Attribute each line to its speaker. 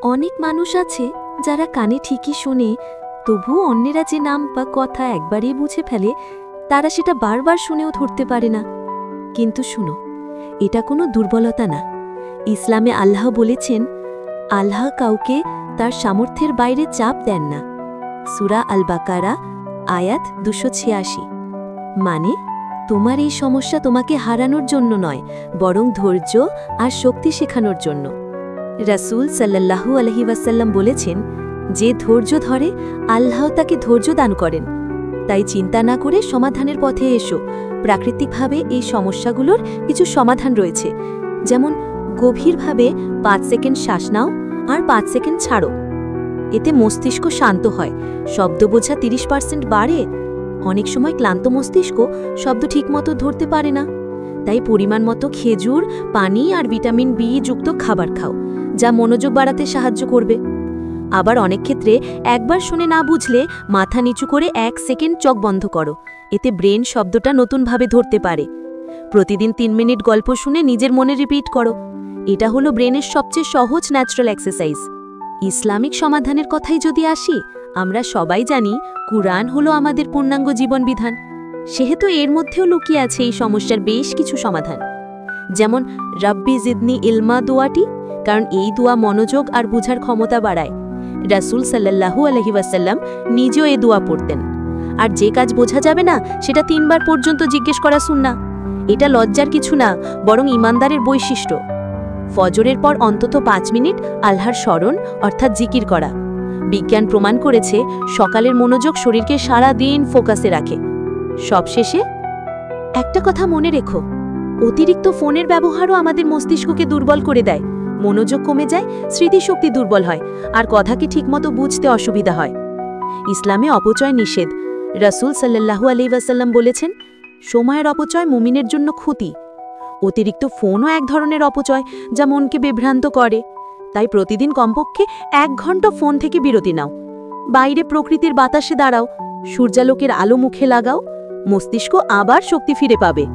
Speaker 1: অনেক মানুষ আছে যারা কানে ঠিকই শোনে, তবুও অন্যেরা যে নাম বা কথা একবারই বুঝে ফেলে, তারা সেটা বারবার শুনেও ধরতে পারে না। কিন্তু শুনো, এটা কোনো দুর্বলতা না। ইসলামে আল্লাহ বলেছেন, আল্লাহ কাউকে তার সামর্থ্যের বাইরে চাপ দেন না। সূরা আল বাকারা আয়াত 286। মানে, তোমার এই সমস্যা তোমাকে হারানোর জন্য নয়, বরং ধৈর্য আর শক্তি শেখানোর জন্য। রাসূল সাল্লাল্লাহু আলাইহি ওয়াসাল্লাম বলেছেন, যে ধৈর্য ধরে আল্লাহ তাকে ধৈর্য দান করেন। তাই চিন্তা না করে সমাধানের পথে এসো। প্রাকৃতিকভাবে এই সমস্যাগুলোর কিছু সমাধান রয়েছে, যেমন গভীরভাবে 5 সেকেন্ড শ্বাস নাও আর 5 সেকেন্ড ছাড়ো। এতে মস্তিষ্ক শান্ত হয়, শব্দ বোঝা 30% বাড়ে। অনেক সময় ক্লান্ত মস্তিষ্ক শব্দ ঠিকমতো ধরতে পারে না, তাই পরিমাণ মতো খেজুর, পানি আর ভিটামিন বি যুক্ত খাবার খাও, যা মনোযোগ বাড়াতে সাহায্য করবে। আবার অনেক ক্ষেত্রে একবার শুনে না বুঝলে মাথা নিচু করে 1 সেকেন্ড চোখ বন্ধ করো, এতে ব্রেন শব্দটা নতুনভাবে ধরতে পারে। প্রতিদিন 3 মিনিট গল্প শুনে নিজের মনে রিপিট করো। এটা হলো ব্রেনের সবচেয়ে সহজ ন্যাচারাল এক্সারসাইজ। ইসলামিক সমাধানের কথাই যদি আসি, আমরা সবাই জানি কুরআন হলো আমাদের পূর্ণাঙ্গ জীবন বিধান। সেহেতু এর মধ্যেও লুকিয়ে আছে এই সমস্যার বেশ কিছু সমাধান, যেমন রাব্বি জিদনি ইলমা দোয়াটি, কারণ এই দোয়া মনোযোগ আর বুঝার ক্ষমতা বাড়ায়। রাসূল সাল্লাল্লাহু আলাইহি ওয়াসাল্লাম নিজেও এই দোয়া পড়তেন। আর যে কাজ বোঝা যাবে না সেটা 3 বার পর্যন্ত জিজ্ঞেস করা সুন্নাহ। এটা লজ্জার কিছু না, বরং ঈমানদারের বৈশিষ্ট্য। ফজরের পর অন্তত 5 মিনিট আল্লাহর স্মরণ অর্থাৎ জিকির করা। বিজ্ঞান প্রমাণ করেছে সকালের মনোযোগ শরীরকে সারা দিন ফোকাসে রাখে। সবশেষে একটা কথা মনে রেখো, অতিরিক্ত ফোনের ব্যবহারও আমাদের মস্তিষ্ককে দুর্বল করে দেয়। মনোযোগ কমে যায়, স্মৃতিশক্তি দুর্বল হয়, আর কথাকে ঠিকমতো বুঝতে অসুবিধা হয়। ইসলামে অপচয় নিষেধ। রাসূল সাল্লাল্লাহু আলাইহি ওয়াসাল্লাম বলেছেন, সময়ের অপচয় মুমিনের জন্য ক্ষতি। অতিরিক্ত ফোনও এক ধরনের অপচয়, যা মনকে বিভ্রান্ত করে। তাই প্রতিদিন কমপক্ষে 1 ঘন্টা ফোন থেকে বিরতি নাও। বাইরে প্রকৃতির বাতাসে দাঁড়াও, সূর্যালোকের আলো মুখে লাগাও, মস্তিষ্ক আবার শক্তি ফিরে পাবে।